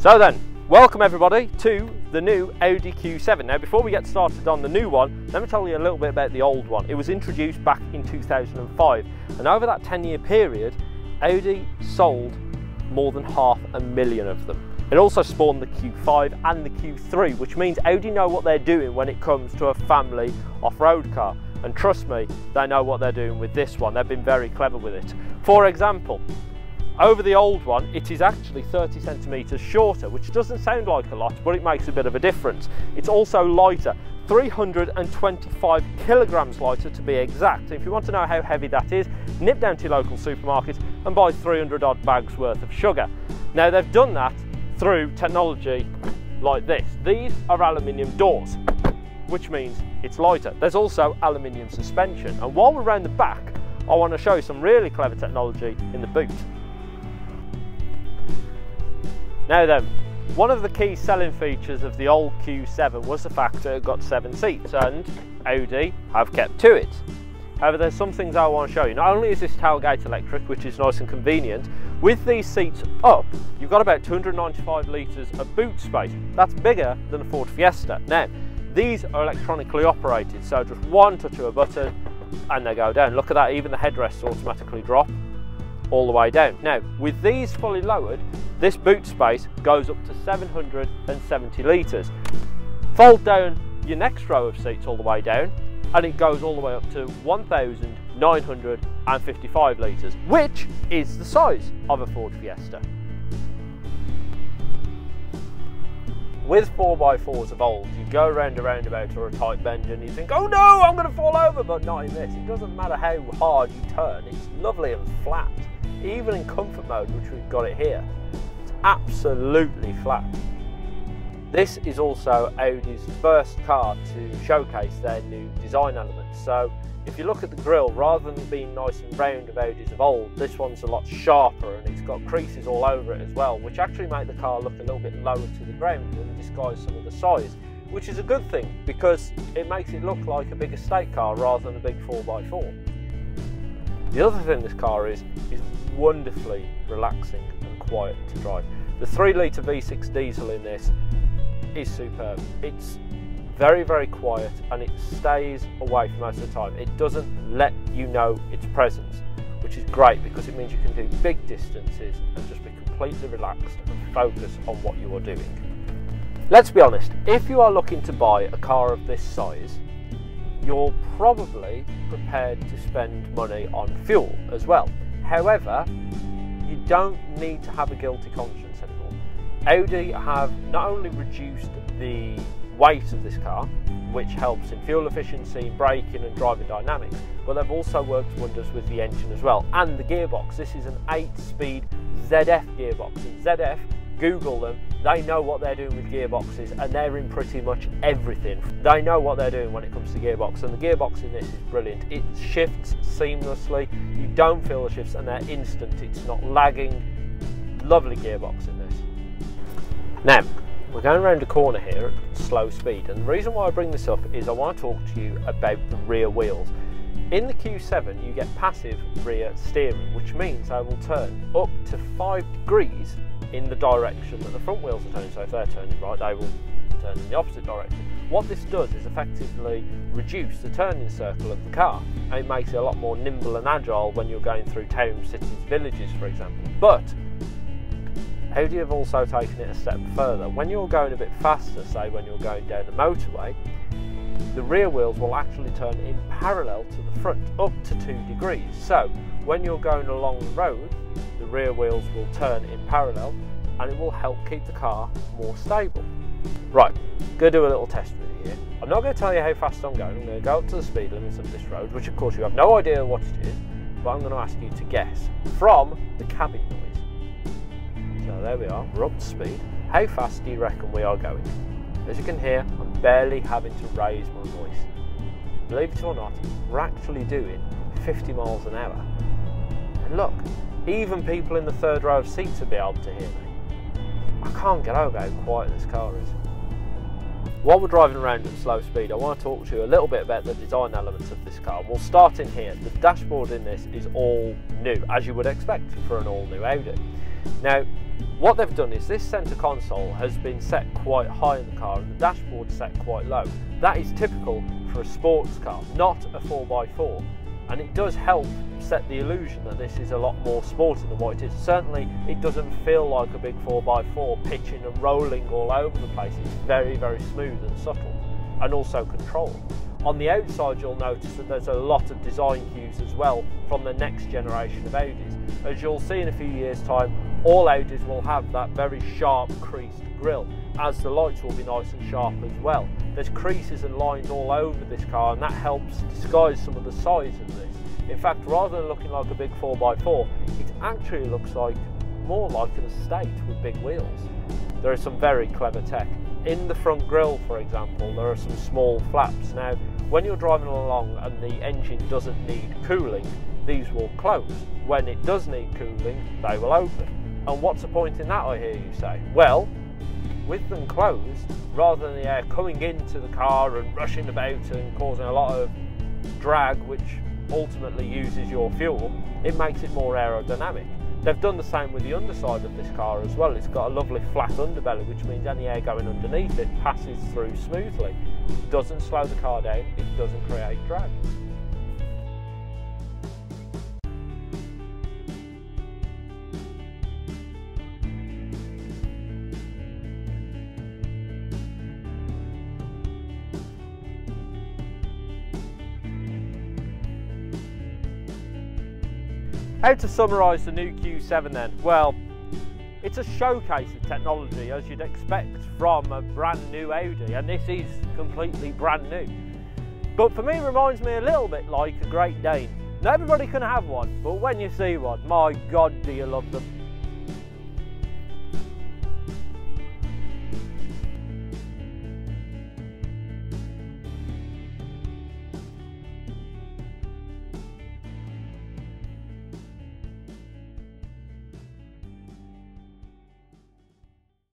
So then, welcome everybody to the new Audi Q7. Now before we get started on the new one, let me tell you a little bit about the old one. It was introduced back in 2005, and over that 10-year period, Audi sold more than 500,000 of them. It also spawned the Q5 and the Q3, which means Audi know what they're doing when it comes to a family off-road car. And trust me, they know what they're doing with this one. They've been very clever with it. For example, over the old one, it is actually 30 centimetres shorter, which doesn't sound like a lot, but it makes a bit of a difference. It's also lighter, 325 kilograms lighter to be exact. If you want to know how heavy that is, nip down to your local supermarket and buy 300 odd bags worth of sugar. Now they've done that through technology like this. These are aluminium doors, which means it's lighter. There's also aluminium suspension. And while we're around the back, I want to show you some really clever technology in the boot. Now then, one of the key selling features of the old Q7 was the fact that it got 7 seats, and Audi have kept to it. However, there's some things I want to show you. Not only is this tailgate electric, which is nice and convenient, with these seats up, you've got about 295 litres of boot space. That's bigger than a Ford Fiesta. Now, these are electronically operated, so just one touch of a button and they go down. Look at that, even the headrests automatically drop all the way down. Now, with these fully lowered, this boot space goes up to 770 litres. Fold down your next row of seats all the way down, and it goes all the way up to 1,955 litres, which is the size of a Ford Fiesta. With 4x4s of old, you go around a roundabout or a tight bend and you think, oh no, I'm going to fall over, but not in this. It doesn't matter how hard you turn, it's lovely and flat. Even in comfort mode, which we've got it here, it's absolutely flat. This is also Audi's first car to showcase their new design elements. So if you look at the grille, rather than being nice and round of Audi's of old, this one's a lot sharper and it's got creases all over it as well, which actually make the car look a little bit lower to the ground and disguise some of the size, which is a good thing because it makes it look like a big estate car rather than a big 4x4. The other thing this car is wonderfully relaxing and quiet to drive. The 3-litre V6 diesel in this is superb. It's very, very quiet and it stays away for most of the time. It doesn't let you know its presence, which is great because it means you can do big distances and just be completely relaxed and focus on what you are doing. Let's be honest, if you are looking to buy a car of this size, you're probably prepared to spend money on fuel as well. However, you don't need to have a guilty conscience anymore. Audi have not only reduced the weight of this car, which helps in fuel efficiency, braking and driving dynamics, but they've also worked wonders with the engine as well, and the gearbox. This is an 8-speed ZF gearbox, and ZF, Google them, they know what they're doing with gearboxes and they're in pretty much everything. They know what they're doing when it comes to gearbox, and the gearbox in this is brilliant. It shifts seamlessly, you don't feel the shifts and they're instant, it's not lagging. Lovely gearbox in this. Now, we're going around a corner here at slow speed, and the reason why I bring this up is I want to talk to you about the rear wheels. In the Q7 you get passive rear steering, which means they will turn up to 5 degrees in the direction that the front wheels are turning. So if they're turning right, they will turn in the opposite direction. What this does is effectively reduce the turning circle of the car, and it makes it a lot more nimble and agile when you're going through towns, cities, villages for example. But Audi have also taken it a step further. When you're going a bit faster, say when you're going down the motorway, the rear wheels will actually turn in parallel to the front up to 2 degrees. So when you're going along the road, the rear wheels will turn in parallel and it will help keep the car more stable. Right, I'm going to do a little test with you here. I'm not going to tell you how fast I'm going. I'm going to go up to the speed limits of this road, which of course you have no idea what it is, but I'm going to ask you to guess from the cabin noise. So there we are, we're up to speed. How fast do you reckon we are going? As you can hear, I'm barely having to raise my voice. Believe it or not, we're actually doing 50 miles an hour. And look, even people in the third row of seats will be able to hear me. I can't get over how quiet this car is. While we're driving around at slow speed, I want to talk to you a little bit about the design elements of this car. We'll start in here. The dashboard in this is all new, as you would expect for an all new Audi. Now, what they've done is this centre console has been set quite high in the car and the dashboard set quite low. That is typical for a sports car, not a 4x4. And it does help set the illusion that this is a lot more sporty than what it is. Certainly it doesn't feel like a big 4x4 pitching and rolling all over the place. It's very, very smooth and subtle and also controlled. On the outside you'll notice that there's a lot of design cues as well from the next generation of Audis. As you'll see in a few years time, all Audis will have that very sharp creased grille, as the lights will be nice and sharp as well. There's creases and lines all over this car and that helps disguise some of the size of this. In fact, rather than looking like a big 4x4, it actually looks like more like an estate with big wheels. There is some very clever tech. In the front grille, for example, there are some small flaps. Now, when you're driving along and the engine doesn't need cooling, these will close. When it does need cooling, they will open. And what's the point in that, I hear you say? Well, with them closed, rather than the air coming into the car and rushing about and causing a lot of drag, which ultimately uses your fuel, it makes it more aerodynamic. They've done the same with the underside of this car as well. It's got a lovely flat underbelly, which means any air going underneath it passes through smoothly. It doesn't slow the car down, it doesn't create drag. How to summarise the new Q7 then? Well, it's a showcase of technology as you'd expect from a brand new Audi, and this is completely brand new. But for me it reminds me a little bit like a Great Dane. Not everybody can have one, but when you see one, my God, do you love them.